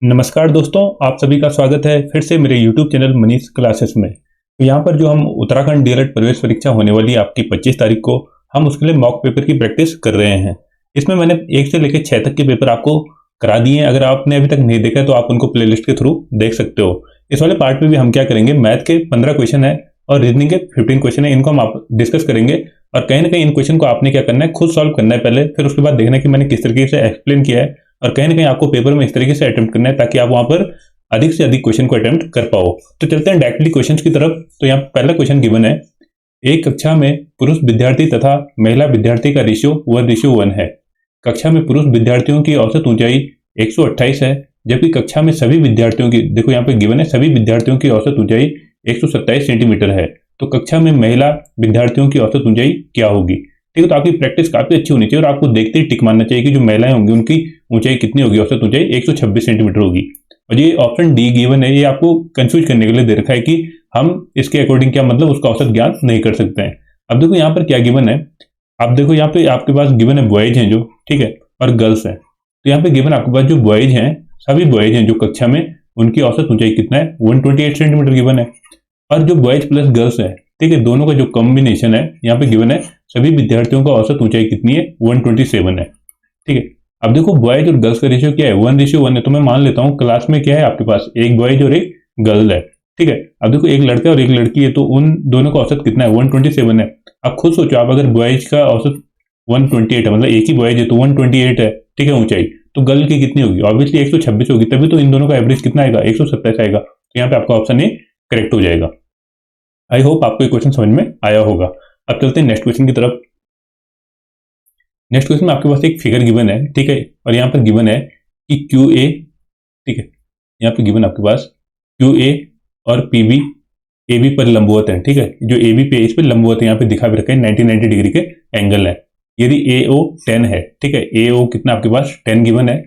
नमस्कार दोस्तों, आप सभी का स्वागत है फिर से मेरे YouTube चैनल मनीष क्लासेस में। तो यहाँ पर जो हम उत्तराखंड डीएलएड प्रवेश परीक्षा होने वाली है आपकी 25 तारीख को, हम उसके लिए मॉक पेपर की प्रैक्टिस कर रहे हैं। इसमें मैंने 1 से लेकर 6 तक के पेपर आपको करा दिए हैं। अगर आपने अभी तक नहीं देखा है तो आप उनको प्लेलिस्ट के थ्रू देख सकते हो। इस वाले पार्ट में भी हम क्या करेंगे, मैथ के 15 क्वेश्चन है और रीजनिंग के 15 क्वेश्चन है, इनको हम आप डिस्कस करेंगे। और कहीं ना कहीं इन क्वेश्चन को आपने क्या करना है, खुद सॉल्व करना है पहले, फिर उसके बाद देखना है कि मैंने किस तरीके से एक्सप्लेन किया है। और कहीं ना कहीं आपको पेपर में इस तरीके से अटेम्प्ट करना है ताकि आप वहां पर अधिक से अधिक क्वेश्चन को अटेम्प्ट कर पाओ। तो चलते हैं डायरेक्टली क्वेश्चन की तरफ। तो यहाँ पहला क्वेश्चन गिवन है, एक कक्षा में पुरुष विद्यार्थी तथा महिला विद्यार्थी का रेशियो 1:1 है। कक्षा में पुरुष विद्यार्थियों की औसत ऊंचाई 128 है, जबकि कक्षा में सभी विद्यार्थियों की, देखो यहाँ पे गिवन है, सभी विद्यार्थियों की औसत ऊंचाई 127 सेंटीमीटर है। तो कक्षा में महिला विद्यार्थियों की औसत ऊंचाई क्या होगी? ठीक है, तो आपकी प्रैक्टिस काफी अच्छी होनी चाहिए और आपको देखते ही टिक मारना चाहिए कि जो महिलाएं होंगी उनकी ऊंचाई कितनी होगी, औसत ऊंचाई 126 सेंटीमीटर होगी। और ये ऑप्शन डी गिवन है, ये आपको कंफ्यूज करने के लिए दे रखा है कि हम इसके अकॉर्डिंग क्या मतलब उसका औसत ज्ञान नहीं कर सकते हैं। अब देखो यहाँ पर क्या गिवन है, आप देखो यहाँ पे आपके पास गिवन है बॉयज हैं जो, ठीक है, और गर्ल्स हैं। तो यहाँ पे गिवन आपके पास जो बॉयज हैं, सभी बॉयज हैं जो कक्षा में, उनकी औसत ऊंचाई कितना है, 128 सेंटीमीटर गिवन है। और जो बॉयज प्लस गर्ल्स है, ठीक है, दोनों का जो कॉम्बिनेशन है यहाँ पे गिवन है, सभी विद्यार्थियों का औसत ऊंचाई कितनी है, 127 है। ठीक है, अब देखो बॉयज और गर्ल्स का रेशियो क्या है, 1:1 है। तो मैं मान लेता हूँ क्लास में क्या है आपके पास, एक बॉयज और एक गर्ल है। ठीक है, अब देखो एक लड़का और एक लड़की है, तो उन दोनों का औसत कितना है, 127 है। अब खुद सोचो आप, अगर बॉयज का औसत 128 है, मतलब एक ही बॉयज है तो 128 है, ठीक है, ऊंचाई, तो गर्ल की कितनी होगी, ऑब्वियसली 126 होगी, तभी तो इन दोनों का एवरेज कितना आएगा, 127 आएगा। तो यहाँ पे आपका ऑप्शन ए करेक्ट हो जाएगा। आई होप आपको ये क्वेश्चन समझ में आया होगा। अब चलते हैं नेक्स्ट क्वेश्चन की तरफ। नेक्स्ट क्वेश्चन में आपके पास एक फिगर गिवन है, ठीक है, और यहाँ पर गिवन है कि क्यू ए, ठीक है, यहाँ पे गिवन आपके पास क्यू ए और पी बी ए बी पर लंबवत है। ठीक है, जो ए बी पे इस पर लंबवत है, यहाँ पे दिखा भी रखा है 90 डिग्री के एंगल है। यदि ए ओ 10 है, ठीक है, ए ओ कितना आपके पास 10 गिवन है,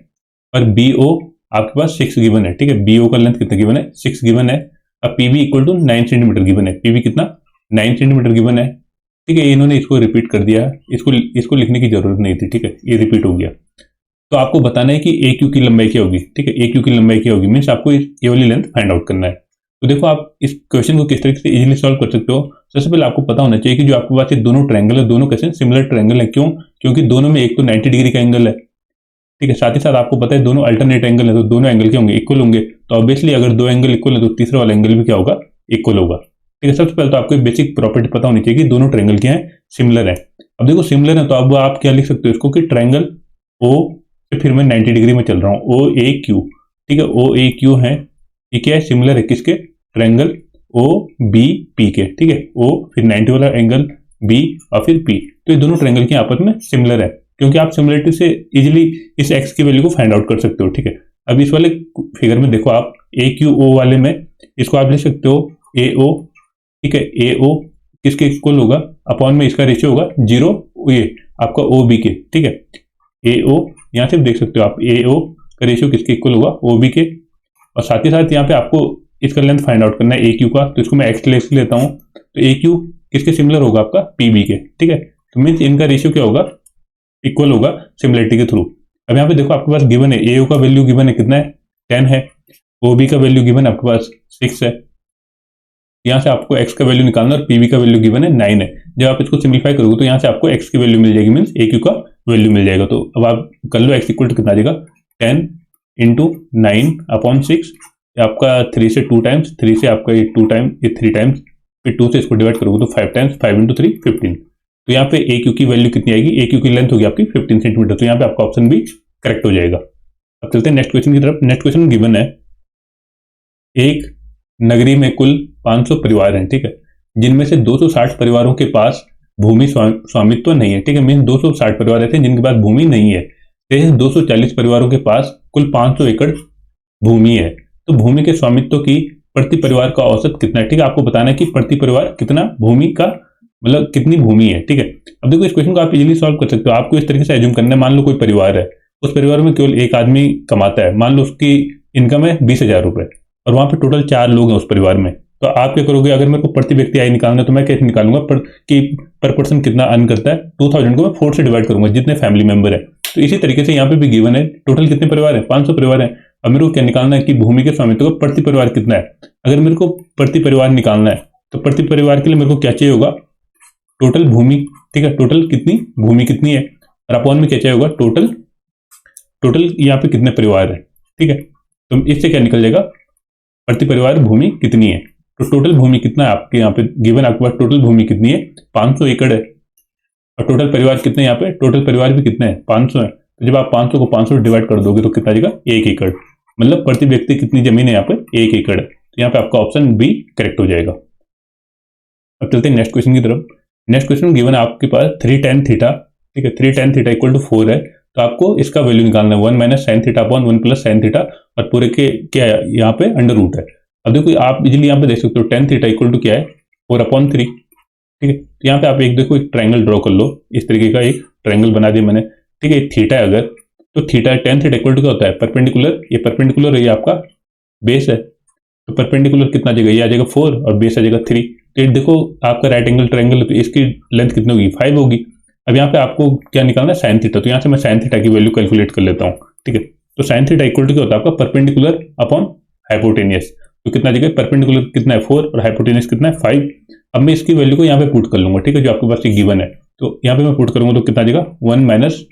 और बी ओ आपके पास 6 गिवन है। ठीक है, बी ओ का लेंथ कितना गिवन है, 6 गिवन है। अब PB equal to 9 centimetre given है, पीबी कितना 9 सेंटीमीटर गिवन है। ठीक है, इन्होंने इसको रिपीट कर दिया, इसको लिखने की जरूरत नहीं थी। ठीक है, ये रिपीट हो गया। तो आपको बताना है कि ए क्यू की लंबाई क्या होगी। ठीक है, ए क्यू की लंबाई क्या होगी, मीन्स आपको ये वाली लेंथ फाइंड आउट करना है। तो देखो आप इस क्वेश्चन को किस तरीके से इजीली सॉल्व कर सकते हो। सबसे पहले आपको पता होना चाहिए कि जो आपके पास ये दोनों ट्रायंगल है, दोनों कैसे सिमिलर ट्रायंगल है। क्यों? क्योंकि दोनों में एक तो 90 डिग्री का एंगल है, ठीक है, साथ ही साथ आपको पता है दोनों अल्टरनेट एंगल है, तो दोनों एंगल क्या होंगे, इक्वल होंगे। तो ऑब्वियसली अगर दो एंगल इक्वल है तो तीसरा वाला एंगल भी क्या होगा, इक्वल होगा। ठीक है, सबसे पहले तो आपको बेसिक प्रॉपर्टी पता होनी चाहिए कि दोनों ट्रायंगल क्या है, सिमिलर है। अब देखो सिमिलर है तो अब आप क्या लिख सकते हो इसको, कि ट्रायंगल ओ से फिर मैं 90 डिग्री में चल रहा हूँ, ओ ए क्यू। ठीक है, ओ ए क्यू है, ये क्या है, सिमिलर है किसके, ट्रायंगल ओ बी पी के। ठीक है, ओ फिर 90 वाला एंगल, बी और फिर पी, तो ये दोनों ट्रायंगल की आपस में सिमिलर है, क्योंकि आप सिमिलरिटी से इजीली इस एक्स की वैल्यू को फाइंड आउट कर सकते हो। ठीक है, अब इस वाले फिगर में देखो आप, ए क्यू ओ वाले में इसको आप लिख सकते हो ए ओ। ठीक है, ए ओ किसके इक्वल होगा, अपॉन में इसका रेशियो होगा 0 ये आपका ओ बी के। ठीक है, ए ओ यहाँ से देख सकते हो आप, ए ओ का रेशियो किसके इक्वल होगा, ओ बी के। और साथ ही साथ यहाँ पे आपको इसका लेंथ फाइंड आउट करना है ए क्यू का, तो इसको मैं एक्स लेस लेता हूँ। तो ए क्यू किसके सिमिलर होगा, आपका पी बी के। ठीक है, तो मीन्स इनका रेशियो क्या होगा, इक्वल होगा सिमिलरिटी के थ्रू। अब यहाँ पे देखो आपके पास गिवन है, ए ओ का वैल्यू गिवन है कितना है, 10 है, ओ बी का वैल्यू गिवन है आपके पास 6 है। यहाँ से आपको x का वैल्यू निकालना, और पीबी का वैल्यू गिवन है 9 है। जब आप इसको सिंप्लीफाई करोगे तो यहाँ से आपको x की वैल्यू मिल जाएगी, मीन्स ए क्यू का वैल्यू मिल जाएगा। तो अब आप कर लो x इक्वल टू कितना आ जाएगा, 10 इंटू 9 अपॉन 6, आपका 3 से 2 टाइम्स, 3 से आपका ये 2 टाइम, ये 3 टाइम्स, फिर 2 से इसको डिवाइड करोगे तो 5 टाइम्स, 5 इंटू 3 15। तो यहाँ पे ए क्यू की वैल्यू कितनी आएगी, ए क्यू की लेंथ होगी आपकी 15 सेंटीमीटर। तो यहाँ पे आपका ऑप्शन भी करेक्ट हो जाएगा। अब चलते हैं नेक्स्ट क्वेश्चन की तरफ। नेक्स्ट क्वेश्चन गिवन है, एक नगरी में कुल 500 परिवार हैं, ठीक है, जिनमें से 260 परिवारों के पास भूमि स्वामित्व नहीं है। ठीक है, मीन 260 परिवार ऐसे जिनके पास भूमि नहीं है। 240 परिवारों के पास कुल 500 एकड़ भूमि है। तो भूमि के स्वामित्व की प्रति परिवार का औसत कितना है। ठीक है, आपको बताना है कि प्रति परिवार कितना भूमि का, मतलब कितनी भूमि है। ठीक है, अब देखो इस क्वेश्चन को आप इजीली सॉल्व कर सकते हो। आपको इस तरीके से एज्यूम करना है, मान लो कोई परिवार है, उस परिवार में केवल एक आदमी कमाता है, मान लो उसकी इनकम है 20,000 रुपए, और वहां पे टोटल 4 लोग हैं उस परिवार में। तो आप क्या करोगे, अगर मेरे को प्रति व्यक्ति आय निकालना है तो मैं कैसे निकालूंगा, कि पर पर्सन कितना अर्न करता है, 2000 को मैं 4 से डिवाइड करूंगा जितने फैमिली मेंबर है। तो इसी तरीके से यहाँ पे भी गिवन है, टोटल कितने परिवार है, 500 परिवार है। अब मेरे को क्या निकालना है कि भूमि के स्वामित्व का प्रति परिवार कितना है। अगर मेरे को प्रति परिवार निकालना है तो प्रति परिवार के लिए मेरे को क्या चाहिए होगा, टोटल भूमि, ठीक है, टोटल कितनी भूमि कितनी है, और अपॉन में क्या चाहिए होगा, टोटल यहाँ पे कितने परिवार है, ठीक है। तो इससे क्या निकल जाएगा, प्रति परिवार भूमि कितनी है। तो टोटल भूमि कितना है आपके यहाँ पे गिवन, आपके पास टोटल भूमि कितनी है, 500 एकड़ है। और टोटल परिवार कितने यहाँ पे, टोटल परिवार भी कितने हैं, 500 है। तो जब आप 500 को 500 डिवाइड कर दोगे तो कितना आ जाएगा, 1 एकड़। मतलब प्रति व्यक्ति कितनी जमीन है यहाँ पे, 1 एकड़ है। तो यहाँ पे आपका ऑप्शन बी करेक्ट हो जाएगा। अब चलते हैं नेक्स्ट क्वेश्चन की तरफ। नेक्स्ट क्वेश्चन गिवन आपके पास 3 tan थीटा, ठीक है, 3 tan थीटा इक्वल टू 4 है। तो आपको इसका वैल्यू निकालना है 1 minus sine theta upon 1 plus sine theta, और पूरे के क्या है यहाँ पे अंडर रूट है। अब देखो आप इजीली यहाँ पे देख सकते हो tan थीटा इक्वल टू क्या है, 4/3, ठीक है। तो यहाँ पे आप एक देखो एक ट्राइंगल ड्रॉ कर लो, इस तरीके का एक ट्राइंगल बना दिया मैंने, ठीक है। थीटा है अगर, तो theta tan theta equal to क्या होता है, परपेंडिकुलर, ये परपेंडिकुलर है, ये आपका बेस है। तो परपेंडिकुलर कितना आ जाएगा, ये आ जाएगा 4 और बेस आ जाएगा 3। तो ये देखो आपका राइट एंगल ट्राइंगल, तो इसकी लेंथ कितनी होगी, 5 होगी। अब यहाँ पे आपको क्या निकालना है, साइन थीटा। तो यहाँ से मैं साइन थीटा की वैल्यू कैलकुलेट कर लेता हूँ, ठीक है। तो साइन थीटा इक्वल टू क्या होता है आपका, परपेंडिकुलर अपॉन हाइपोटेनियस। तो कितना जगह परपेंडिकुलर कितना है 4 और हाइपोटेनियस कितना है 5। अब मैं इसकी वैल्यू को यहाँ पे पुट कर लूंगा, ठीक है, जो आपके पास गिवन है। तो यहाँ पे मैं पुट करूंगा तो कितना आ जाएगा, 1 माइनस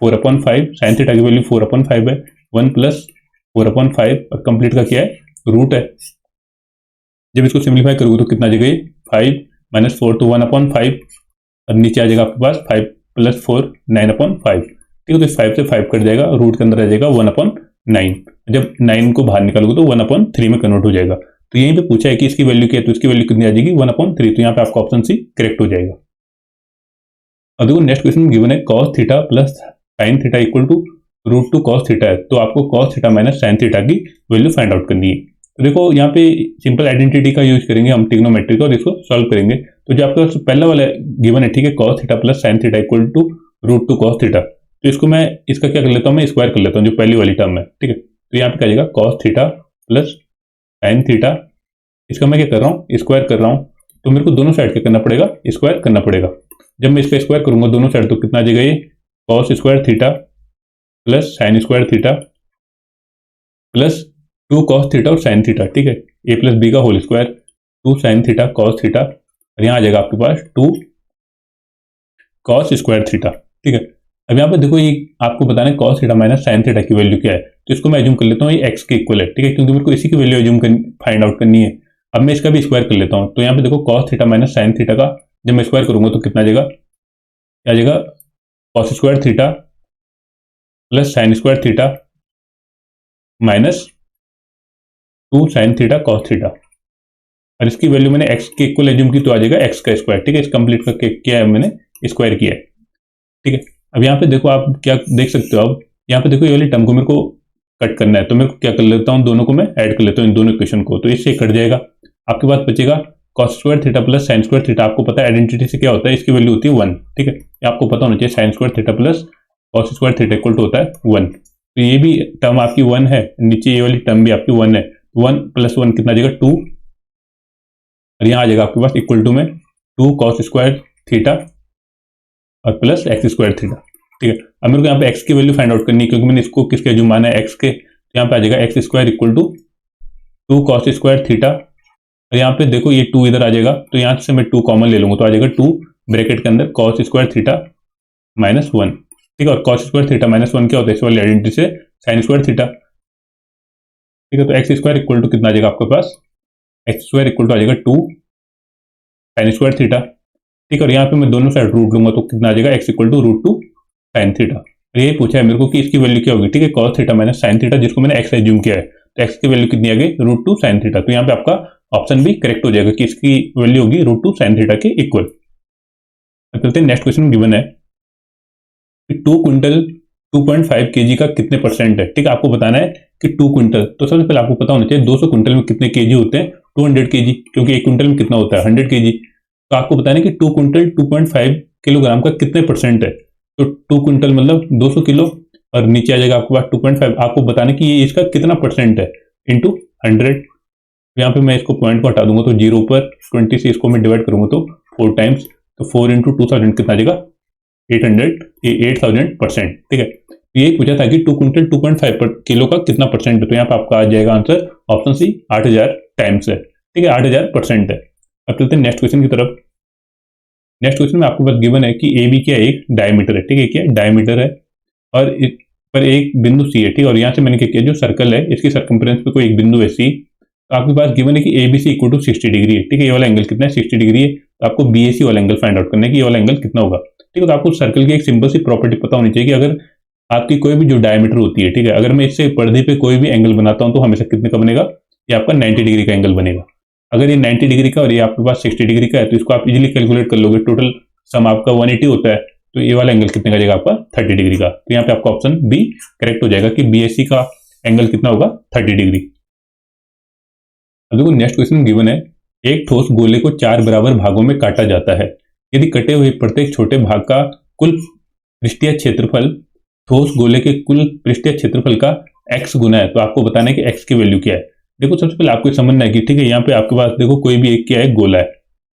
4/5, साइन थीटा की वैल्यू 4/5 है, 1 प्लस 4/5 और कंप्लीट का क्या है, रूट है। जब इसको सिंप्लीफाई करोगे तो कितना आ जाएगा, 5 माइनस 4 तो 1/5, और नीचे आ जाएगा आपके पास 5 प्लस 4 9/5, ठीक है। तो 5 से 5 कट जाएगा, रूट के अंदर आ जाएगा 1/9। जब 9 को बाहर निकालोगे तो 1/3 में कन्वर्ट हो जाएगा। तो यहीं पे पूछा है कि इसकी वैल्यू क्या है, तो इसकी वैल्यू कितनी आ जाएगी, 1/3। तो यहाँ पे आपका ऑप्शन सी करेक्ट हो जाएगा। अब देखो नेक्स्ट क्वेश्चन गिवन है cos theta plus sine theta equal to √2 cos theta है। तो आपको cos theta minus sine theta की वैल्यू फाइंड आउट करनी है। तो देखो यहाँ पे सिंपल आइडेंटिटी का यूज करेंगे हम ट्रिग्नोमेट्री का, और इसको सॉल्व करेंगे। तो जो आपका पहला वाला गिवन है, ठीक है, cos theta plus sine theta equal to √2 cos theta. तो इसको मैं इसका क्या कर लेता हूँ, मैं स्क्वायर कर लेता हूँ, जो पहली वाली टर्म है, ठीक है। तो यहाँ पे क्या जाएगा, cos theta plus sine theta, इसका मैं क्या कर रहा हूँ, स्क्वायर कर रहा हूँ। तो मेरे को दोनों साइड क्या करना पड़ेगा, स्क्वायर करना पड़ेगा। जब मैं इसका स्क्वायर करूंगा दोनों साइड तो कितना आ जाएगा, ये cos square theta plus sine square theta plus 2 cos theta और साइन थीटा, ठीक है, a प्लस बी का whole square, 2 sine theta cos theta, और यहाँ आ जाएगा आपके पास 2 cos स्क्वायर थीटा, ठीक है। अब यहाँ पे देखो ये आपको बताना है cos theta minus sine theta की वैल्यू क्या है। तो इसको मैं एज्यूम कर लेता हूँ ये x के इक्वल है, ठीक है, क्योंकि मेरे को इसी की वैल्यू एज्यूम फाइंड आउट करनी है। अब मैं इसका भी स्क्वायर कर लेता हूँ। तो यहाँ पे देखो cos theta minus sine theta का जब मैं स्क्वायर करूंगा तो कितना आ जाएगा, क्या आ जाएगा, cos square theta plus sine square theta minus 2 sine theta cos theta, और इसकी वैल्यू मैंने x के इक्वल एज्यूम की तो आ जाएगा x का स्क्वायर, ठीक है। इस कंप्लीट का क्या है, मैंने स्क्वायर किया है, ठीक है। अब यहाँ पे देखो आप क्या देख सकते हो, अब यहाँ पे देखो ये वाली टर्म को मेरे को कट करना है। तो मैं क्या कर लेता हूँ, दोनों को मैं ऐड कर लेता हूँ, इन दोनों इक्वेशन को। तो इससे कट जाएगा, आपके पास बचेगा cos square theta plus sine square theta. आपको पता है आइडेंटिटी से क्या होता है, इसकी वैल्यू होती है 1, ठीक है। आपको पता होना चाहिए sine square theta plus cos square theta equal to होता है 1। तो ये भी टर्म आपकी 1 है, नीचे ये वाली टर्म भी आपकी 1 है। 1 प्लस 1 कितना आ जाएगा, 2, और यहाँ आ जाएगा आपके पास इक्वल टू में 2 cos स्क्वायर थीटा और प्लस एक्स स्क्वायर थीटा, ठीक है। अब मेरे को यहाँ पे x की वैल्यू फाइंड आउट करनी है, क्योंकि मैंने इसको किसके एज्यूम माना है, x के। तो यहाँ पे आ जाएगा X square equal to 2 cos square theta, और यहाँ पे देखो ये 2 इधर आ जाएगा, तो यहाँ से मैं 2 कॉमन ले लूंगा, तो आ जाएगा 2 ब्रैकेट के अंदर cos स्क्वायर थीटा माइनस 1, ठीक है। और cos स्क्वायर थीटा माइनस 1 क्या होता है, इस वाली आइडेंटिटी से साइन स्क्वायर थीटा, ठीक है। तो एक्स स्क्वायर इक्वल टू कितना आ जाएगा आपके पास, एक्स स्क्वायर इक्वल टू आ जाएगा 2 साइन स्क्वायर थीटा, ठीक है। और यहाँ पे मैं दोनों साइड रूट लूंगा तो कितना आ जाएगा, x equal to √2 sine theta. और ये पूछा है मेरे को कि इसकी वैल्यू क्या होगी, ठीक है, cos theta minus sine theta, जिसको मैंने x एज्यूम किया है। तो x की वैल्यू कितनी आ गई, √2 साइन थीटा। तो यहाँ पे आपका ऑप्शन भी करेक्ट हो जाएगा कि इसकी वैल्यू होगी √2 साइन थीटा के इक्वल। चलते हैं नेक्स्ट क्वेश्चन गिवन है 2 क्विंटल 2.5 kg का कितने परसेंट है, ठीक है। आपको बताना है कि 2 क्विंटल, तो सबसे पहले आपको पता होना चाहिए 200 क्विंटल में कितने केजी होते हैं, 200 kg, क्योंकि 1 क्विंटल में कितना होता है 100 kg। तो आपको बताना है कि 2 क्विंटल 2.5 किलोग्राम का कितने परसेंट है। तो 2 क्विंटल मतलब 200 किलो, और नीचे आ जाएगा आपके पास 2.5। आपको बताना कि ये इसका कितना परसेंट है इंटू 100। यहाँ पे मैं इसको पॉइंट को हटा दूंगा तो 0 पर 20 से इसको मैं डिवाइड करूंगा तो 4 टाइम्स, तो 4 इंटू 2000 कितना आ जाएगा 800, 8000%, ठीक है। ये पूछा था कि 2 क्विंटल 2.5 किलो का कितना परसेंट है, तो यहाँ पे आपका आ जाएगा आंसर ऑप्शन सी 8000 टाइम्स है, ठीक है, 8000% है। अब चलते हैं नेक्स्ट क्वेश्चन की तरफ। नेक्स्ट क्वेश्चन में आपको बस गिवन है कि ए बी क्या एक डायमीटर है, ठीक है, क्या डायमीटर है और पर एक बिंदु सी है, ठीक है, और यहाँ से मैंने क्या किया, जो सर्कल है इसकी सरकमफ्रेंस पे कोई एक बिंदु है सी, तो आपके पास गिवन है कि A B C equal to 60 degree है, ठीक है, ये वाला एंगल कितना है 60 डिग्री है, तो आपको बी ए सी वाला एंगल फाइंड आउट करना है कि ये वाला एंगल कितना होगा, ठीक है। तो आपको सर्कल की एक सिंपल सी प्रॉपर्टी पता होनी चाहिए कि अगर आपकी कोई भी जो डायमीटर होती है, ठीक है, अगर मैं इससे परिधि पे कोई भी एंगल बनाता हूं तो हमेशा कितने का बनेगा, ये आपका 90 डिग्री का एंगल बनेगा। अगर ये 90 डिग्री का और ये आपके पास 60 डिग्री का है तो इसको आप इजीली कैलकुलेट कर लोगे, टोटल सम आपका 180 होता है, तो ये वाला एंगल कितने का जाएगा आपका 30 डिग्री का। तो यहाँ पे आपका ऑप्शन बी करेक्ट हो जाएगा कि बीएससी का एंगल कितना होगा 30 डिग्री। अब देखो नेक्स्ट क्वेश्चन गिवन है, एक ठोस गोले को 4 बराबर भागों में काटा जाता है, यदि कटे हुए प्रत्येक छोटे भाग का कुल पृष्ठीय क्षेत्रफल ठोस गोले के कुल पृष्ठीय क्षेत्रफल का x गुना है, तो आपको बताना है कि x की वैल्यू क्या है। देखो सबसे पहले आपको समझना है कि ठीक है, यहाँ पे आपके पास देखो कोई भी एक क्या है, गोला है,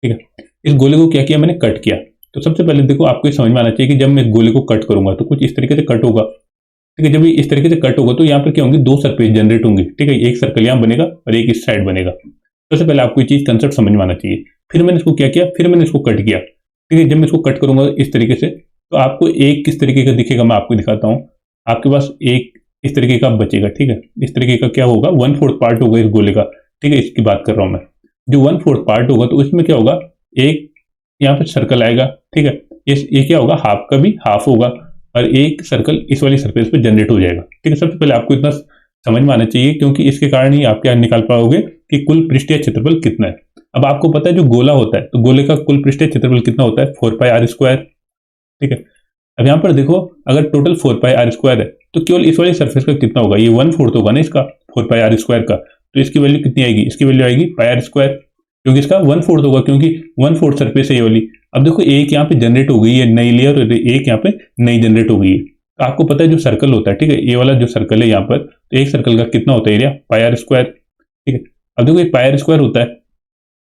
ठीक है, इस गोले को क्या किया मैंने, कट किया। तो सबसे पहले देखो आपको ये समझ में आना चाहिए कि जब मैं इस गोले को कट करूंगा तो कुछ इस तरीके से कट होगा, ठीक है, जब ये इस तरीके से कट होगा तो यहाँ पर क्या होंगे, दो सरफेस जनरेट होंगे, ठीक है, एक सर्कल यहाँ बनेगा और एक इस साइड बनेगा। सबसे पहले आपको ये चीज कंसेप्ट समझ में आना चाहिए। फिर मैंने इसको क्या किया, फिर मैंने इसको कट किया, ठीक है, जब मैं इसको कट करूंगा इस तरीके से तो आपको एक किस तरीके का दिखेगा, मैं आपको दिखाता हूँ। आपके पास एक इस तरीके का बचेगा, ठीक है, इस तरीके का क्या होगा, 1/4 पार्ट होगा इस गोले का, ठीक है, इसकी बात कर रहा हूं मैं। जो 1/4 पार्ट होगा तो इसमें क्या होगा, एक यहाँ पे सर्कल आएगा, ठीक है, ये क्या होगा, हाफ का भी हाफ होगा और एक सर्कल इस वाली सरफेस पे जनरेट हो जाएगा, ठीक है। सबसे पहले आपको इतना समझ में आना चाहिए क्योंकि इसके कारण ही आप क्या निकाल पाओगे कि कुल पृष्ठीय क्षेत्रफल कितना है। अब आपको पता है जो गोला होता है तो गोले का कुल पृष्ठीय क्षेत्रफल कितना होता है, 4πr², ठीक है। अब यहाँ पर देखो अगर टोटल 4πr² है तो केवल इस वाली सरफेस का कितना होगा, ये 1/4 होगा ना इसका 4πr² का, तो इसकी वैल्यू कितनी आएगी, इसकी वैल्यू आएगी πr², क्योंकि इसका 1/4 होगा, क्योंकि 1/4 सरफेस है ये वाली। अब देखो एक यहाँ पे जनरेट हो गई है नई लेयर और एक यहाँ पे नई जनरेट हो गई है। तो आपको पता है जो सर्कल होता है, ठीक है, ये वाला जो सर्कल है यहाँ पर, तो एक सर्कल का कितना होता है एरिया, πr², ठीक है। अब देखो ये πr² होता है,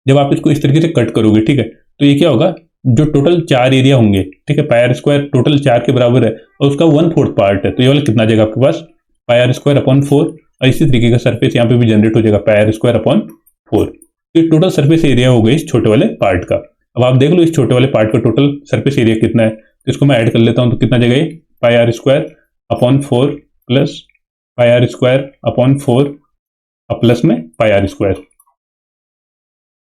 जब आप इसको इस तरीके से कट करोगे, ठीक है, तो ये क्या होगा, जो टोटल 4 एरिया होंगे, ठीक है, πr² टोटल 4 के बराबर है और उसका 1/4 पार्ट है, तो ये वाला कितना जाएगा आपके पास, πr²/4, और इसी तरीके का सरफेस यहाँ पे भी जनरेट हो जाएगा πr²/4। ये टोटल सरफेस एरिया हो गया इस छोटे वाले पार्ट का। अब आप देख लो इस छोटे वाले पार्ट का टोटल सरफेस एरिया कितना है, तो इसको मैं ऐड कर लेता हूँ, तो कितना जाएगा, πr²/4 प्लस πr²/4 और प्लस में πr²।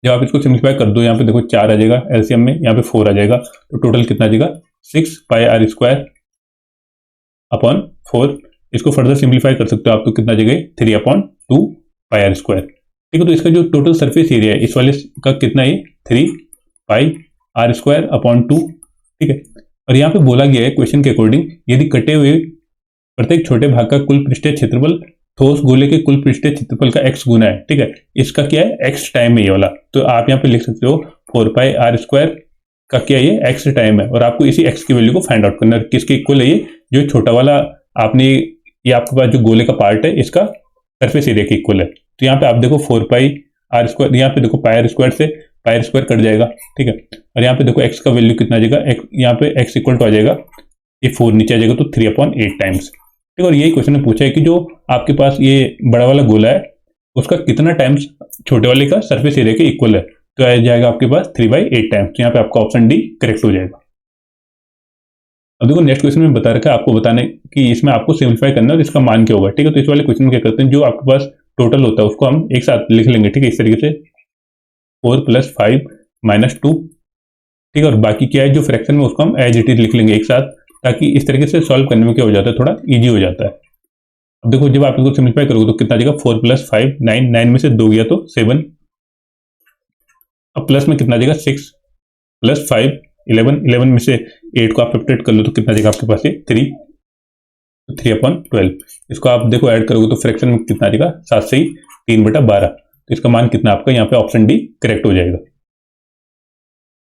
जब आप इसको सिंप्लीफाई कर दो, यहाँ पे देखो 4 आ जाएगा एलसीएम में, यहाँ पे 4 आ जाएगा, तो टोटल कितना आ जाएगा 6πr²/4। इसको फर्दर सिंप्लीफाई कर सकते हो आप, तो कितना आ जाएगा 3/2πr², ठीक है। तो इसका जो टोटल सरफेस एरिया है इस वाले का कितना है, 3πr²/2, ठीक है। और यहाँ पे बोला गया है क्वेश्चन के अकॉर्डिंग, यदि कटे हुए प्रत्येक छोटे भाग का कुल पृष्ठीय क्षेत्रफल ठोस गोले के कुल पृष्ठीय क्षेत्रफल का x गुना है, ठीक है, इसका क्या है, x टाइम है ये वाला, तो आप यहाँ पे लिख सकते हो 4πr² का क्या ये x टाइम है, और आपको इसी x की वैल्यू को फाइंड आउट करना है, किसके इक्वल है ये, जो छोटा वाला आपने ये आपके पास जो गोले का पार्ट है इसका सरफेस एरिया के इक्वल है। तो यहाँ पे आप देखो 4πr², यहाँ पे देखो πr² से πr² कट जाएगा, ठीक है, और यहाँ पे देखो x का वैल्यू कितना आ जाएगा, यहाँ पे x इक्वल टू आ जाएगा, ये 4 नीचे आ जाएगा, तो 3/8 टाइम्स, ठीक है। और यही क्वेश्चन में पूछा है कि जो आपके पास ये बड़ा वाला गोला है उसका कितना टाइम्स छोटे वाले का सरफेस एरिया के इक्वल है, तो आ जाएगा आपके पास 3/8 टाइम्स, तो यहाँ पे आपका ऑप्शन डी करेक्ट हो जाएगा। अब देखो नेक्स्ट क्वेश्चन में बता रखा है आपको बताने कि इसमें आपको सिंप्लीफाई करना है और इसका मान क्या होगा, ठीक है। तो इस वाले क्वेश्चन में क्या करते हैं, जो आपके पास टोटल होता है उसको हम एक साथ लिख लेंगे, ठीक है, इस तरीके से 4 + 5 - 2, ठीक है, और बाकी क्या है जो फ्रैक्शन में उसको हम एज इट इज लिख लेंगे एक साथ, ताकि इस तरीके से सॉल्व करने में क्या हो जाता है, थोड़ा इजी हो जाता है। अब देखो जब आप इसको सिंप्लीफाई करोगे तो कितना आ जाएगा, 4 + 5 9, 9 में से 2 गया तो 7, अब प्लस में कितना आ जाएगा 6 + 5 11, 11 में से 8 को आप सब्ट्रैक्ट कर लो तो कितना आ जाएगा आपके पास, 3, 3/12। इसको आप देखो ऐड करोगे तो फ्रैक्शन में कितना आ जाएगा, 7 से 3/12, तो इसका मान कितना आपका यहाँ पे ऑप्शन डी करेक्ट हो जाएगा।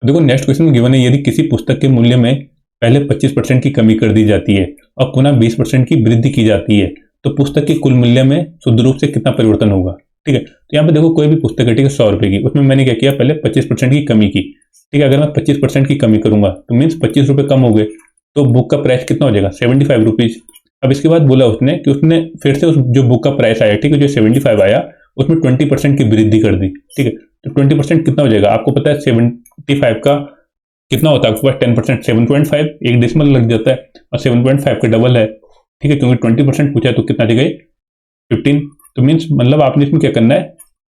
देखो नेक्स्ट क्वेश्चन गिवन है, यदि किसी पुस्तक के मूल्य में पहले 25% की कमी कर दी जाती है और पुनः 20% की वृद्धि की जाती है तो पुस्तक के कुल मूल्य में शुद्ध रूप से कितना परिवर्तन होगा, ठीक है। तो यहाँ पे देखो कोई भी पुस्तक है, ठीक है, 100 रुपए की, उसमें मैंने क्या किया, पहले 25% की कमी की, ठीक है। अगर मैं 25% की कमी करूंगा तो मीन्स 25 रुपए कम हो गए, तो बुक का प्राइस कितना हो जाएगा, 75 रुपीज, अब इसके बाद बोला उसने कि उसने फिर से उस जो बुक का प्राइस आया, ठीक है, जो 75 आया उसमें 20% की वृद्धि कर दी, ठीक है। तो 20% कितना हो जाएगा, आपको पता है 75 का कितना होता है आपके पास 10%, 7.5, एक डेसिमल लग जाता है और 7.5 का डबल है, ठीक है, क्योंकि 20% पूछा है तो कितना जगह 15। तो मीन्स मतलब आपने इसमें क्या करना है,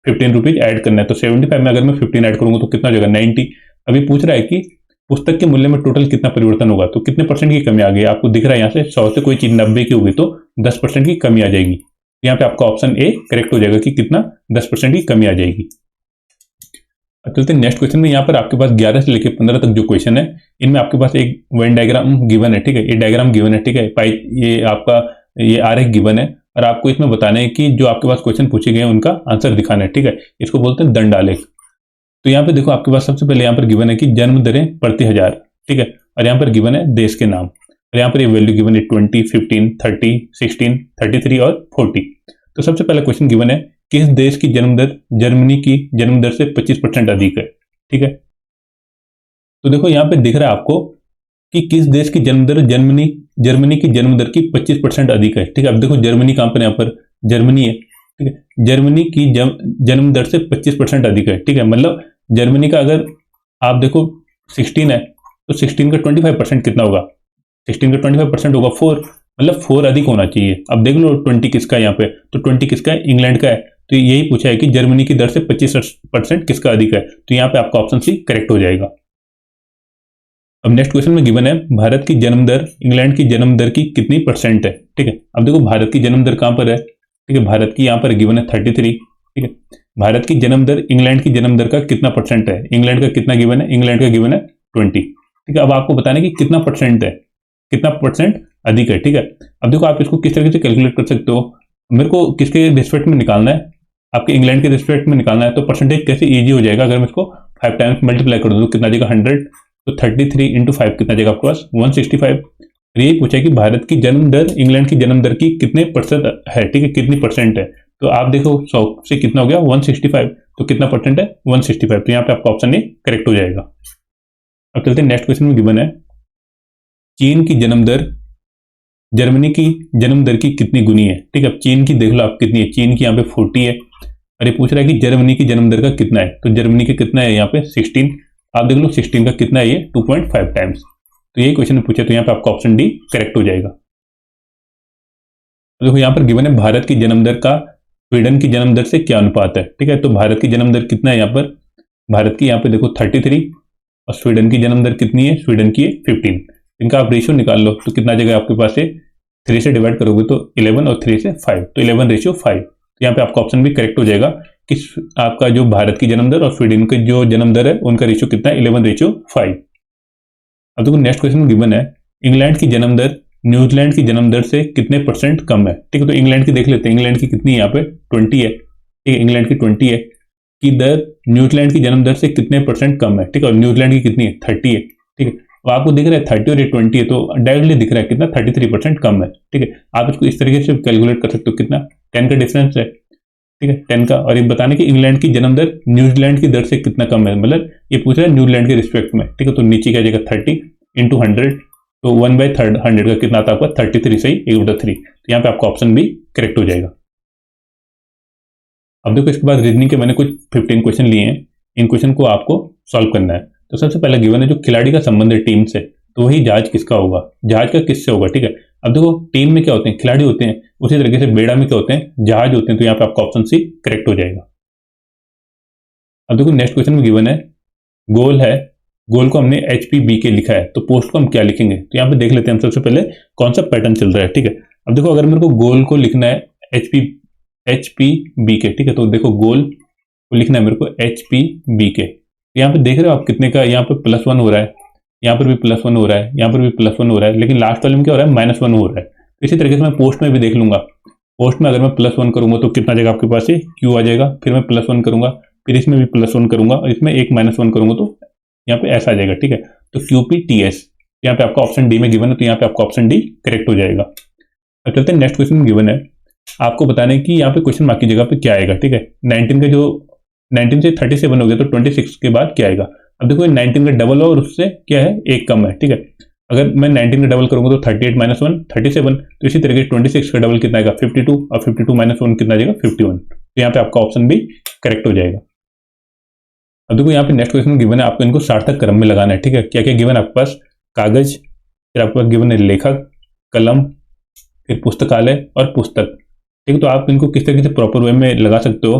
15 रुपीज ऐड करना है। तो 75 में अगर मैं 15 ऐड करूंगा तो कितना जगह 90। अभी पूछ रहा है कि पुस्तक के मूल्य में टोटल कितना परिवर्तन होगा, तो कितने परसेंट की कमी आ गई, आपको दिख रहा है यहाँ से 100 से कोई चीज 90 की होगी तो 10% की कमी आ जाएगी। यहाँ पे आपका ऑप्शन ए करेक्ट हो जाएगा कि कितना 10% की कमी आ जाएगी। अब चलते हैं नेक्स्ट क्वेश्चन में। यहाँ पर आपके पास 11 से लेकर 15 तक जो क्वेश्चन है इनमें आपके पास एक वेन डायग्राम गिवन है, ठीक है, ये डायग्राम गिवन है, ठीक है, पाई ये आपका ये आरेख गिवन है और आपको इसमें बताना है कि जो आपके पास क्वेश्चन पूछे गए हैं उनका आंसर दिखाना है, ठीक है। इसको बोलते हैं दंड आलेख। तो यहाँ पे देखो आपके पास सबसे पहले यहाँ पर गिवन है कि जन्म दरें प्रति हजार, ठीक है, और यहाँ पर गिवन है देश के नाम और यहाँ पर ये वैल्यू गिवन है 20, 15, 30, 16, 33 और 40। तो सबसे पहला क्वेश्चन गिवन है किस देश की जन्म दर जर्मनी की जन्म दर से 25% अधिक है, ठीक है। तो देखो यहाँ पे दिख रहा है आपको कि किस देश की जन्म दर जर्मनी की जन्म दर की 25% अधिक है, ठीक है। अब देखो जर्मनी कहां पर, यहाँ पर जर्मनी है, ठीक है, जर्मनी की जन्म दर से 25% अधिक है, ठीक है। मतलब जर्मनी का अगर आप देखो 16 है तो 16 का 25% कितना होगा, 16 का 25% होगा 4, मतलब 4 अधिक होना चाहिए। अब देख लो 20 किसका है यहाँ पे, तो 20 किसका है, इंग्लैंड का है। तो यही पूछा है कि जर्मनी की दर से 25% किसका अधिक है, तो यहाँ पे आपका ऑप्शन सी करेक्ट हो जाएगा। अब नेक्स्ट क्वेश्चन में गिवन है भारत की जन्म दर इंग्लैंड की जन्म दर की कितनी परसेंट है, ठीक है। अब देखो भारत की जन्म दर कहां पर है, ठीक है, भारत की यहाँ पर गिवन है 33, ठीक है। भारत की जन्म दर इंग्लैंड की जन्म दर का कितना परसेंट है, इंग्लैंड का कितना गिवन है, इंग्लैंड का गिवन है 20, ठीक है। अब आपको बताना है कि कितना परसेंट है, कितना परसेंट अधिक है, ठीक है। अब देखो आप इसको किस तरीके से कैलकुलेट कर सकते हो, मेरे को किसके रिस्पेक्ट में निकालना है, आपके इंग्लैंड के रिस्पेक्ट में निकालना है। तो परसेंटेज कैसे ईजी हो जाएगा, अगर मैं इसको 5 टाइम्स मल्टीप्लाई कर दूँ तो कितना देगा 100, तो 33 इंटू 5 कितना जाएगा आपके पास 165। ये पूछा कि भारत की जन्म दर इंग्लैंड की जन्म दर की कितने परसेंट है, ठीक है, कितनी परसेंट है। तो आप देखो 100 से कितना हो गया 165, तो कितना परसेंट है 165। तो यहाँ पे आपका ऑप्शन ए करेक्ट हो जाएगा। अब चलते हैं नेक्स्ट क्वेश्चन में गिवन है चीन की जन्म दर जर्मनी की जन्म दर की कितनी गुनी है, ठीक है। अब चीन की देख लो आप कितनी है, चीन की यहाँ पे 40 है और ये पूछ रहा है कि जर्मनी की जन्म दर का कितना है, तो जर्मनी का कितना है यहाँ पे 16। आप देख लो 16 का कितना है ये 2.5 टाइम्स। तो यही क्वेश्चन पूछा तो यहाँ पे आपका ऑप्शन डी करेक्ट हो जाएगा। तो देखो यहाँ पर गिवन है भारत की जन्म दर का स्वीडन की जन्म दर से क्या अनुपात है, ठीक है। तो भारत की जन्म दर कितना है यहाँ पर, भारत की यहाँ पे देखो 33 और स्वीडन की जन्म दर कितनी है, स्वीडन की है 15। इनका आप रेशियो निकाल लो तो कितना जगह आपके पास है, 3 से डिवाइड करोगे तो 11 और 3 से 5, तो 11:5। तो यहाँ पे आपका ऑप्शन भी करेक्ट हो जाएगा कि आपका जो भारत की जन्म दर और स्वीडन की जो जन्म दर है उनका रेशियो कितना है 11:5। अब देखो नेक्स्ट क्वेश्चन गिवन है इंग्लैंड की जन्म दर न्यूजीलैंड की जन्म दर से कितने परसेंट कम है, ठीक है। तो इंग्लैंड की देख लेते हैं, इंग्लैंड की कितनी है यहाँ पे 20 है, ठीक है, इंग्लैंड की 20 है की दर न्यूजीलैंड की जन्म दर से कितने परसेंट कम है, ठीक है, और न्यूजीलैंड की कितनी है 30 है, ठीक है। तो आपको दिख रहा है 30 और ये 20 है तो डायरेक्टली दिख रहा है कितना 33% कम है, ठीक है। आप इसको इस तरीके से कैलकुलेट कर सकते हो कितना 10 का डिफरेंस है, ठीक है, 10 का। और ये बताने कि इंग्लैंड की जन्म दर न्यूजीलैंड की दर से कितना कम है, मतलब ये पूछ रहा है न्यूजीलैंड के रिस्पेक्ट में, ठीक है। तो नीचे क्या जाएगा 30 इंटू 100, तो 1/3 का कितना आता है आपका 33 सही 1/3। तो यहाँ पे आपका ऑप्शन भी करेक्ट हो जाएगा। अब देखो इसके बाद रीजनिंग के मैंने कुछ 15 क्वेश्चन लिए हैं, इन क्वेश्चन को आपको सॉल्व करना है। तो सबसे पहला गिवन है जो खिलाड़ी का संबंध है टीम से, तो वही जहाज किसका होगा, जहाज का किससे होगा, ठीक है। अब देखो टीम में क्या होते हैं, खिलाड़ी होते हैं, उसी तरीके से बेड़ा में क्या होते हैं, जहाज होते हैं। तो यहाँ पे आपका ऑप्शन सी करेक्ट हो जाएगा। अब देखो नेक्स्ट क्वेश्चन में गिवन है गोल है, गोल को हमने HPBK लिखा है, तो पोस्ट को हम क्या लिखेंगे। तो यहाँ पे देख लेते हैं हम सबसे पहले कौन सा पैटर्न चल रहा है, ठीक है। अब देखो अगर मेरे को गोल को लिखना है HPBK, ठीक है, तो देखो गोल को लिखना है मेरे को HPBK। यहाँ पे देख रहे हो आप कितने का, यहाँ पे +1 हो रहा है, यहाँ पर भी +1 हो रहा है, यहाँ पर भी +1 हो रहा है, लेकिन लास्ट वाले में क्या हो रहा है -1 हो रहा है। तो इसी तरीके से मैं पोस्ट में भी देख लूंगा, पोस्ट में अगर मैं +1 करूंगा तो कितना जगह आपके पास है Q आ जाएगा, फिर मैं +1 करूंगा, फिर इसमें भी +1 करूंगा और इसमें एक -1 करूंगा तो यहाँ पे ऐसा आ जाएगा, ठीक है। तो QPTS यहाँ पे आपका ऑप्शन डी में गिवन है, तो यहाँ पे आपका ऑप्शन डी करेक्ट हो जाएगा। अब चलते हैं नेक्स्ट क्वेश्चन गिवन है, आपको बताना है कि यहाँ पे क्वेश्चन मार्क की जगह पे क्या आएगा, ठीक है। 19 का जो 19 से 37 हो गया तो 26 के बाद क्या आएगा। अब देखो 19 का डबल और उससे क्या है एक कम है, ठीक है। अगर मैं 19 का डबल करूंगा तो 38 माइनस 1 37, तो इसी तरीके 26 का डबल कितना आएगा 52, और 52 माइनस 1 कितना आ जाएगा 51। तो यहाँ पे आपका ऑप्शन भी करेक्ट हो जाएगा। अब देखो यहाँ पे नेक्स्ट क्वेश्चन गिवन है, आपको इनको सार्थक क्रम में लगाना है, ठीक है। क्या क्या गिवन है आपके पास, कागज, फिर आपके पास गिवन है लेखक, कलम, फिर पुस्तकालय और पुस्तक, ठीक है। तो आप इनको किस तरीके से प्रॉपर वे में लगा सकते हो।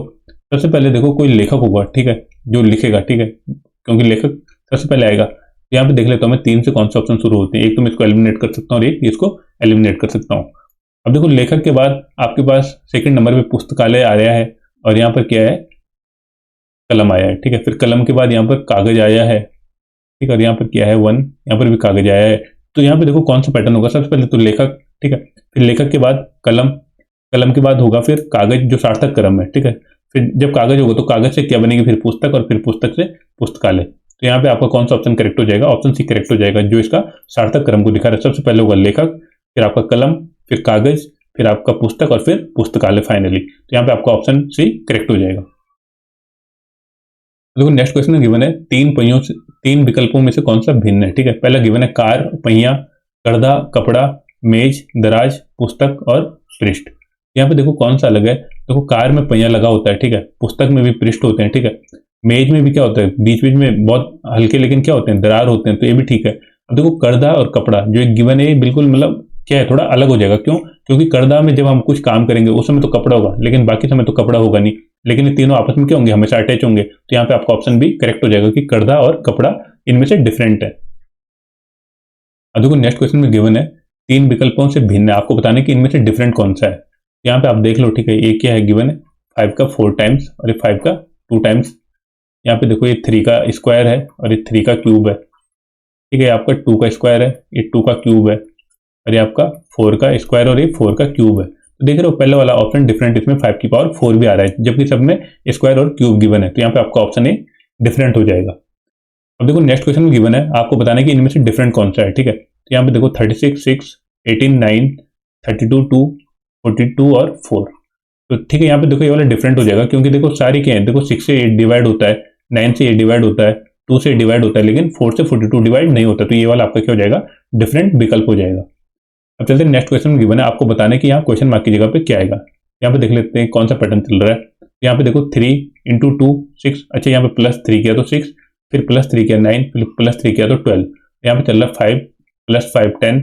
सबसे पहले देखो कोई लेखक होगा, ठीक है, जो लिखेगा, ठीक है, क्योंकि लेखक सबसे पहले आएगा। यहाँ पे देख लेता हूँ मैं 3 से कौन सा ऑप्शन शुरू होते हैं, एक तो मैं इसको एलिमिनेट कर सकता हूँ और एक इसको एलिमिनेट कर सकता हूँ। अब देखो लेखक के बाद आपके पास सेकंड नंबर पे पुस्तकालय आ रहा है, और यहाँ पर क्या है, कलम आया है, ठीक है। फिर कलम के बाद यहाँ पर कागज आया है, ठीक है, और यहाँ पर क्या है 1, यहाँ पर भी कागज आया है। तो यहाँ पे देखो कौन सा पैटर्न होगा, सबसे पहले तो लेखक, ठीक है, फिर लेखक के बाद कलम, कलम के बाद होगा फिर कागज जो सार्थक क्रम है, ठीक है। फिर जब कागज होगा तो कागज से क्या बनेगी, फिर पुस्तक, और फिर पुस्तक से पुस्तकालय। तो यहाँ पे आपका कौन सा ऑप्शन करेक्ट हो जाएगा, ऑप्शन सी करेक्ट हो जाएगा, जो इसका सार्थक क्रम को दिखा रहा है। सबसे पहले होगा लेखक, फिर आपका कलम, फिर कागज, फिर आपका पुस्तक, और फिर पुस्तकालय फाइनली। तो यहाँ पे आपका ऑप्शन सी करेक्ट हो जाएगा। देखो नेक्स्ट क्वेश्चन गिवन है, 3 पहियों से 3 विकल्पों में से कौन सा भिन्न है, ठीक है। पहला गिवन है कार, पहिया, पर्दा, कपड़ा, मेज, दराज, पुस्तक और पृष्ठ। यहाँ पे देखो कौन सा अलग है। देखो कार में पहिया लगा होता है, ठीक है, पुस्तक में भी पृष्ठ होते हैं, ठीक है, मेज में भी क्या होता है, बीच बीच में बहुत हल्के लेकिन क्या होते हैं, दरार होते हैं, तो ये भी ठीक है। अब देखो कर्दा और कपड़ा जो एक गिवन है, बिल्कुल मतलब क्या है, थोड़ा अलग हो जाएगा। क्यों, क्योंकि कर्दा में जब हम कुछ काम करेंगे उस समय तो कपड़ा होगा, लेकिन बाकी समय तो कपड़ा होगा नहीं, लेकिन ये तीनों आपस में क्या होंगे, हमेशा अटैच होंगे। तो यहाँ पे आपका ऑप्शन भी करेक्ट हो जाएगा कि कर्दा और कपड़ा इनमें से डिफरेंट है। अब देखो नेक्स्ट क्वेश्चन में गिवन है, 3 विकल्पों से भिन्न है, आपको बताने कि इनमें से डिफरेंट कौन सा है। यहाँ पे आप देख लो, ठीक है, ये क्या है गिवन है 5 का 4 टाइम्स और ये 5 का 2 टाइम्स। यहाँ पे देखो ये 3 का स्क्वायर है और ये 3 का क्यूब है, ठीक है, आपका 2 का स्क्वायर है, ये 2 का क्यूब है, और ये आपका 4 का स्क्वायर और ये 4 का क्यूब है। तो देख रहे हो पहले वाला ऑप्शन डिफरेंट, इसमें 5 की पावर 4 भी आ रहा है, जबकि सब में स्क्वायर और क्यूब गिवन है। तो यहाँ पे आपका ऑप्शन ए डिफरेंट हो जाएगा। अब देखो नेक्स्ट क्वेश्चन में गिवन है, आपको बताना है कि इनमें से डिफरेंट कौन सा है, ठीक है। तो यहाँ पे देखो 36 6, 18 9, 32 2, 42 और 4। तो ठीक है, यहाँ पे देखो ये वाला डिफरेंट हो जाएगा, क्योंकि देखो सारी क्या है, देखो 6 से 8 डिवाइड होता है, 9 से 8 डिवाइड होता है, 2 से डिवाइड होता है, लेकिन 4 से 42 डिवाइड नहीं होता। तो ये वाला आपका क्या हो जाएगा, डिफरेंट विकल्प हो जाएगा। अब चलते हैं नेक्स्ट क्वेश्चन में गिवन है, आपको बताना है कि यहाँ क्वेश्चन मार्क की जगह पे क्या आएगा। यहाँ पे देख लेते हैं कौन सा पैटर्न चल रहा है। यहाँ पे देखो 3 इंटू 2 6, अच्छा यहाँ पे +3 किया तो 6, फिर +3 किया 9, फिर +3 किया तो 12, यहाँ पे चल रहा है 5 + 5 10,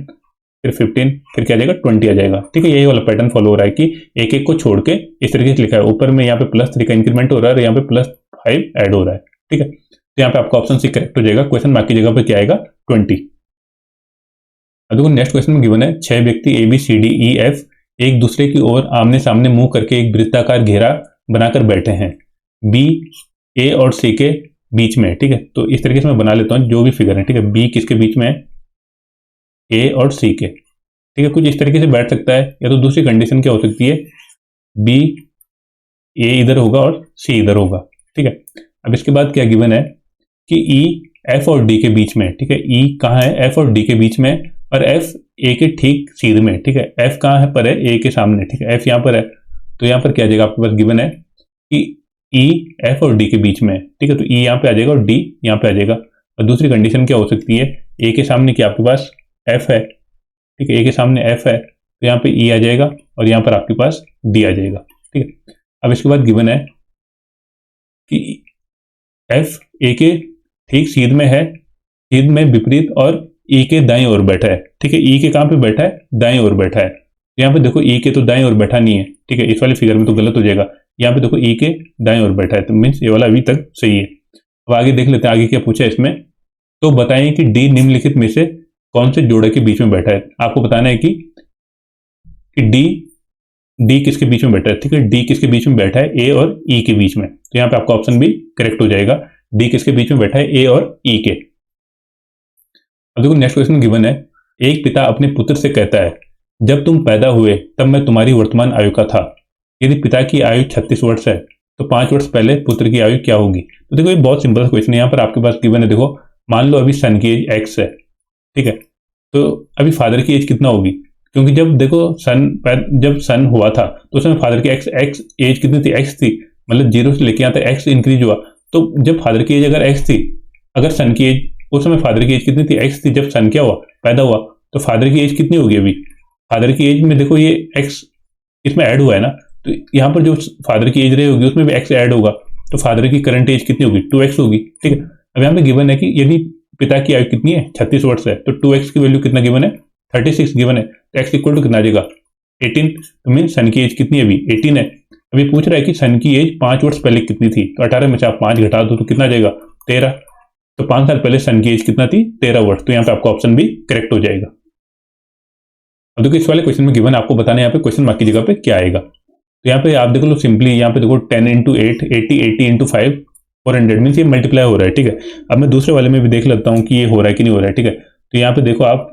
फिर 15, फिर क्या आ जाएगा 20 आ जाएगा। ठीक है, यही वाला पैटर्न फॉलो हो रहा है कि एक एक को छोड़ के इस तरीके से लिखा है, ऊपर में यहाँ पे +3 का इंक्रीमेंट हो रहा है और यहाँ पे +5 ऐड हो रहा है। ठीक है, तो यहाँ पे आपका ऑप्शन सी करेक्ट हो जाएगा, क्वेश्चन मार्क की जगह पे क्या आएगा 20। अब देखो नेक्स्ट क्वेश्चन में गिवन है 6 व्यक्ति A B C D E F एक दूसरे की ओर आमने सामने मुंह करके एक वृत्ताकार घेरा बनाकर बैठे हैं, बी ए और सी के बीच में। ठीक है, तो इस तरीके से मैं बना लेता हूं जो भी फिगर है। ठीक है, बी किसके बीच में है, ए और सी के। ठीक है, कुछ इस तरीके से बैठ सकता है, या तो दूसरी कंडीशन क्या हो सकती है, बी ए इधर होगा और सी इधर होगा। ठीक है, अब इसके बाद क्या गिवन है कि ई एफ और डी के बीच में। ठीक है, ई कहाँ है, एफ और डी के बीच में, और एफ ए के ठीक सीध में। ठीक है, एफ कहाँ है पर है, ए के सामने। ठीक है, एफ यहाँ पर है, तो यहाँ पर क्या आ जाएगा, आपके पास गिवन है कि ई एफ और डी के बीच में। ठीक है, तो ई यहाँ पे आ जाएगा और डी यहाँ पे आ जाएगा। और दूसरी कंडीशन क्या हो सकती है, ए के सामने क्या आपके पास एफ है। ठीक है, ए के सामने एफ है, तो यहाँ पे ई आ जाएगा और यहाँ पर आपके पास डी आ जाएगा। ठीक है, अब इसके बाद गिवन है कि एफ ए के ठीक सीध में है, सीध में विपरीत, और ई के दाईं ओर बैठा है। ठीक है, ई के कहाँ पे बैठा है, दाईं ओर बैठा है। यहाँ पे देखो ई के तो दाईं ओर बैठा नहीं है। ठीक है, इस वाले फिगर में तो गलत हो जाएगा, यहाँ पे देखो ई के दाईं ओर बैठा है, तो मीन्स ये वाला अभी तक सही है। अब आगे देख लेते हैं आगे क्या पूछा है इसमें। तो बताएं कि डी निम्नलिखित में से कौन से जोड़े के बीच में बैठा है। आपको बताना है कि डी किसके बीच में बैठा है। ठीक है, डी किसके बीच में बैठा है, ए और ई के बीच में। तो यहाँ पे आपका ऑप्शन भी करेक्ट हो जाएगा, डी किसके बीच में बैठा है, ए और ई के। अब देखो नेक्स्ट क्वेश्चन गिवन है, एक पिता अपने पुत्र से कहता है, जब तुम पैदा हुए तब मैं तुम्हारी वर्तमान आयु का था। यदि पिता की आयु 36 वर्ष है तो 5 वर्ष पहले पुत्र की आयु क्या होगी। तो देखो ये बहुत सिंपल क्वेश्चन है, यहाँ पर आपके पास गिवन है। देखो मान लो अभी सन की एज एक्स है। ठीक है, तो अभी फादर की एज कितना होगी, क्योंकि जब देखो जब सन हुआ था तो उसमें फादर की एक्स एज कितनी थी, एक्स थी, मतलब 0 से लेके यहाँ तक एक्स इंक्रीज हुआ। तो जब फादर की एज अगर एक्स थी, अगर सन की एज उस समय फादर की एज कितनी थी, एक्स थी। जब सन क्या हुआ, पैदा हुआ, तो फादर की एज कितनी होगी अभी, फादर की एज में देखो ये एक्स इसमें ऐड हुआ है ना, तो यहाँ पर जो फादर की एज रही होगी उसमें भी एक्स ऐड होगा, तो फादर की करंट एज कितनी होगी, 2x होगी, ठीक है। अब यहाँ पे गिवन है कि यदि पिता की आयु कितनी है, 36 वर्ष है, तो 2x की वैल्यू कितना गिवन है, 36 गिवन है, तो x इक्वल टू कितना आ जाएगा, 18। तो मीन सन की एज कितनी है अभी, 18 है। अभी पूछ रहा है कि सन की एज 5 वर्ष पहले कितनी थी, तो 18 में से आप 5 घटा दो तो कितना आ जाएगा, 13। तो 5 साल पहले सन की एज कितना थी, 13 वर्ष। तो यहाँ पे आपका ऑप्शन भी करेक्ट हो जाएगा। अब देखो इस वाले क्वेश्चन में गिवन आपको बताना है यहाँ पे क्वेश्चन मार्क की जगह पे क्या आएगा। तो यहाँ पे आप देखो लो सिंपली, यहाँ पे देखो 10 इंटू 8 80, 80 इंटू 5 400 मीन ये मल्टीप्लाई हो रहा है, ठीक है। अब मैं दूसरे वाले में भी देख लेता हूँ कि ये हो रहा है कि नहीं हो रहा है, ठीक है। तो यहाँ पे देखो आप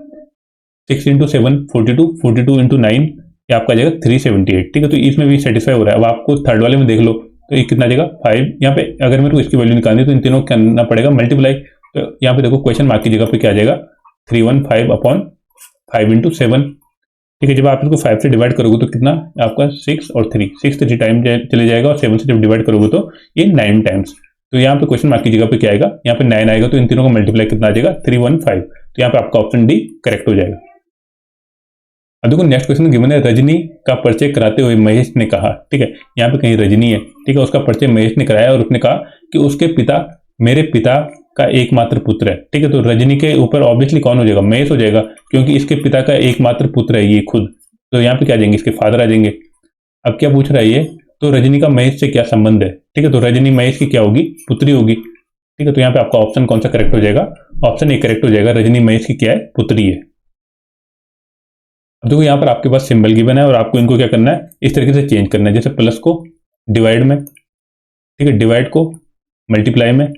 6 इंटू 7 42, 42 इंटू 9 ये आपका जाएगा 378, ठीक है। तो इसमें भी सेटिस्फाई हो रहा है। अब आपको थर्ड वाले में देख लो तो ये कितना जाएगा 5। यहाँ पे अगर मेरे को इसकी वैल्यू निकालनी है तो इन तीनों को करना पड़ेगा मल्टीप्लाई। तो यहाँ पे देखो क्वेश्चन मार्क की जगह पे क्या आ जाएगा, 315 अपॉन 5 इंटू 7, ठीक है। जब आप इसको 5 से डिवाइड करोगे तो कितना आपका 6 और 3, 6 3 टाइम चले जाएगा, और 7 से जब डिवाइड करोगे तो ये 9 टाइम्स। तो यहाँ पे क्वेश्चन मार्क की जगह पे क्या आएगा, यहाँ पे 9 आएगा, तो इन तीनों का मल्टीप्लाई कितना आ जाएगा 315। तो यहाँ पे आपका ऑप्शन डी करेक्ट हो जाएगा। अब देखो नेक्स्ट क्वेश्चन गिवन है, रजनी का परिचय कराते हुए महेश ने कहा, ठीक है। यहाँ पे कहीं रजनी है, ठीक है, उसका परिचय महेश ने कराया और उसने कहा कि उसके पिता मेरे पिता का एकमात्र पुत्र है, ठीक है। तो रजनी के ऊपर ऑब्वियसली कौन हो जाएगा, महेश हो जाएगा, क्योंकि इसके पिता का एकमात्र पुत्र है ये खुद। तो यहाँ पे क्या आ जाएंगे, इसके फादर आ जाएंगे। अब क्या पूछ रहा है ये, तो रजनी का महेश से क्या संबंध है, ठीक है। तो रजनी महेश की क्या होगी, पुत्री होगी, ठीक है। तो यहाँ पे आपका ऑप्शन कौन सा करेक्ट हो जाएगा, ऑप्शन ए करेक्ट हो जाएगा, रजनी महेश की क्या है, पुत्री है। अब देखो यहाँ पर आपके पास सिंबल गिवन है और आपको इनको क्या करना है, इस तरीके से चेंज करना है, जैसे प्लस को डिवाइड में, ठीक है, डिवाइड को मल्टीप्लाई में,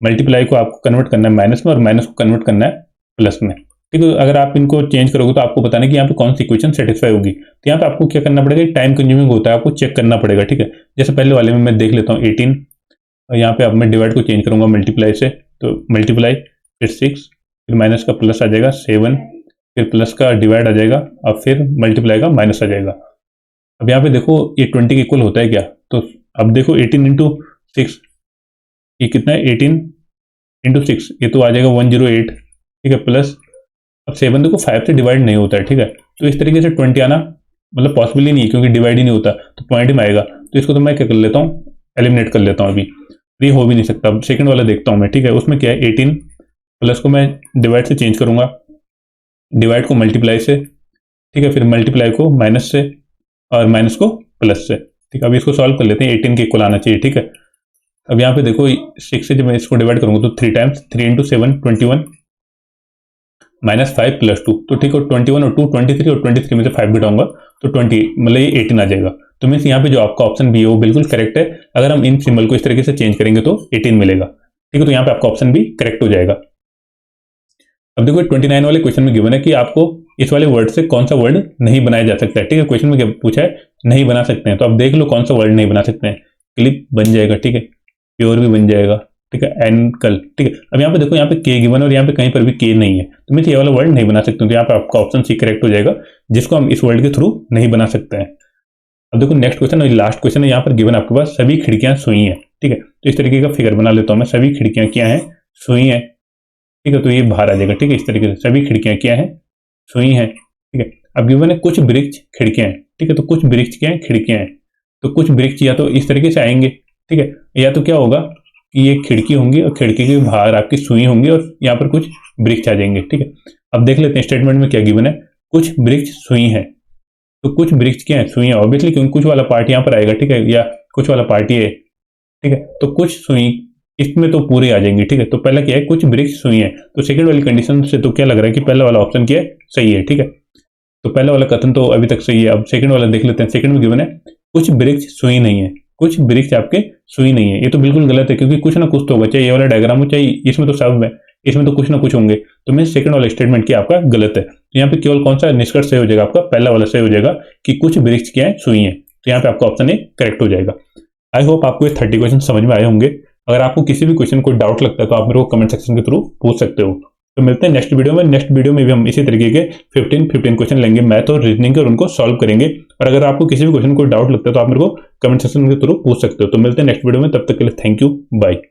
मल्टीप्लाई को आपको कन्वर्ट करना है माइनस में, और माइनस को कन्वर्ट करना है प्लस में, ठीक है। अगर आप इनको चेंज करोगे तो आपको बताना है कि यहाँ पे कौन सी इक्वेशन सेटिस्फाई होगी। तो यहाँ पे आपको क्या करना पड़ेगा, टाइम कंज्यूमिंग होता है, आपको चेक करना पड़ेगा, ठीक है। जैसे पहले वाले में मैं देख लेता हूँ 18, और यहाँ पे अब मैं डिवाइड को चेंज करूंगा मल्टीप्लाई से, तो मल्टीप्लाई फिर 6, फिर माइनस का प्लस आ जाएगा 7, फिर प्लस का डिवाइड आ जाएगा, और फिर मल्टीप्लाई का माइनस आ जाएगा। अब यहाँ पे देखो ये 20 के इक्वल होता है क्या, तो अब देखो 18 इंटू 6 ये कितना है, 18 इंटू 6 ये तो आ जाएगा 108, ठीक है, प्लस अब 7 देखो 5 से डिवाइड नहीं होता है, ठीक है। तो इस तरीके से 20 आना मतलब पॉसिबल ही नहीं है, क्योंकि डिवाइड ही नहीं होता, तो पॉइंट में आएगा। तो इसको तो मैं क्या कर लेता हूँ, एलिमिनेट कर लेता हूँ अभी, ये हो भी नहीं सकता। अब सेकंड वाला देखता हूँ मैं, ठीक है, उसमें क्या है 18 प्लस को मैं डिवाइड से चेंज करूंगा, डिवाइड को मल्टीप्लाई से, ठीक है, फिर मल्टीप्लाई को माइनस से, और माइनस को प्लस से, ठीक है। अब इसको सॉल्व कर लेते हैं, 18 के इक्वल आना चाहिए, ठीक है। अब यहाँ पे देखो 6 से जब मैं इसको डिवाइड करूंगा तो 3 टाइम्स 3 इंटू 7 21 माइनस 5 प्लस 2, तो ठीक है, 21 और 2 23, और 23 में से 5 घटाऊंगा तो 20 मतलब ये 18 आ जाएगा। तो मीन्स यहाँ पे जो आपका ऑप्शन बी है वो बिल्कुल करेक्ट है। अगर हम इन सिंबल को इस तरीके से चेंज करेंगे तो 18 मिलेगा, ठीक है। तो यहाँ पे आपका ऑप्शन भी करेक्ट हो जाएगा। अब देखो 29 वाले क्वेश्चन में गिवन है कि आपको इस वाले वर्ड से कौन सा वर्ड नहीं बनाया जा सकता है, ठीक है। क्वेश्चन में क्या पूछा है, नहीं बना सकते हैं, तो अब देख लो कौन सा वर्ड नहीं बना सकते हैं। क्लिप बन जाएगा, ठीक है, प्योर भी बन जाएगा, ठीक है, एनकल, ठीक है। अब यहाँ पे देखो यहाँ पे के गिवन है और यहाँ पे कहीं पर भी के नहीं है, तो मैं ये वाला वर्ड नहीं बना सकता हूँ। तो यहाँ पे आपका ऑप्शन सी करेक्ट हो जाएगा, जिसको हम इस वर्ड के थ्रू नहीं बना सकते हैं। अब देखो नेक्स्ट क्वेश्चन और लास्ट क्वेश्चन है, यहाँ पर गिवन आपके पास सभी खिड़कियां सुई हैं, ठीक है। तो इस तरीके का फिगर बना लेता हूँ मैं, सभी खिड़कियां क्या है, सुई है, ठीक है। तो ये बाहर आ जाएगा, ठीक है, इस तरीके से सभी खिड़कियां क्या है, सुई है, ठीक है। अब गिवन है कुछ वृक्ष खिड़कियां हैं, ठीक है। तो कुछ वृक्ष क्या है, खिड़कियां हैं। तो कुछ वृक्ष या तो इस तरीके से आएंगे, ठीक है, या तो क्या होगा कि ये खिड़की होंगी और खिड़की के बाहर आपकी सुई होंगी और यहाँ पर कुछ वृक्ष आ जाएंगे, ठीक है। अब देख लेते हैं स्टेटमेंट में क्या गिवन है, कुछ वृक्ष सुई है। तो कुछ वृक्ष क्या है, सुई है, ऑब्वियसली क्योंकि कुछ वाला पार्ट यहाँ पर आएगा, ठीक है, या कुछ वाला पार्ट ये, ठीक है। तो कुछ सुई इसमें तो पूरे आ जाएंगे, ठीक है। तो पहला क्या है, कुछ वृक्ष सुई है, तो सेकंड वाली कंडीशन से तो क्या लग रहा है कि पहला वाला ऑप्शन क्या है, सही है, ठीक है। तो पहला वाला कथन तो अभी तक सही है। अब सेकंड वाला देख लेते हैं, सेकंड में गिवन है कुछ वृक्ष सुई नहीं है, कुछ वृक्ष आपके सुई नहीं है, ये तो बिल्कुल गलत है, क्योंकि कुछ ना कुछ तो होगा, चाहे ये वाला डायग्राम हो, चाहे इसमें तो सब है, इसमें तो कुछ ना कुछ होंगे। तो मैं सेकंड वाला स्टेटमेंट क्या आपका गलत है। तो यहाँ पे केवल कौन सा निष्कर्ष सही हो जाएगा, आपका पहला वाला सही हो जाएगा कि कुछ वृक्ष क्या है, सुई है। तो यहाँ पे आपका ऑप्शन ए करेक्ट हो जाएगा। आई होप आपको ये 30 क्वेश्चन समझ में आए होंगे। अगर आपको किसी भी क्वेश्चन को डाउट लगता है तो आप मेरे को कमेंट सेक्शन के थ्रू पूछ सकते हो। तो मिलते हैं नेक्स्ट वीडियो में। नेक्स्ट वीडियो में भी हम इसी तरीके के 15 क्वेश्चन लेंगे मैथ और रीजनिंग के, और उनको सॉल्व करेंगे। और अगर आपको किसी भी क्वेश्चन को डाउट लगता है तो आप मेरे को कमेंट सेक्शन के थ्रू पूछ सकते हो। तो मिलते हैं नेक्स्ट वीडियो में, तब तक के लिए थैंक यू, बाय।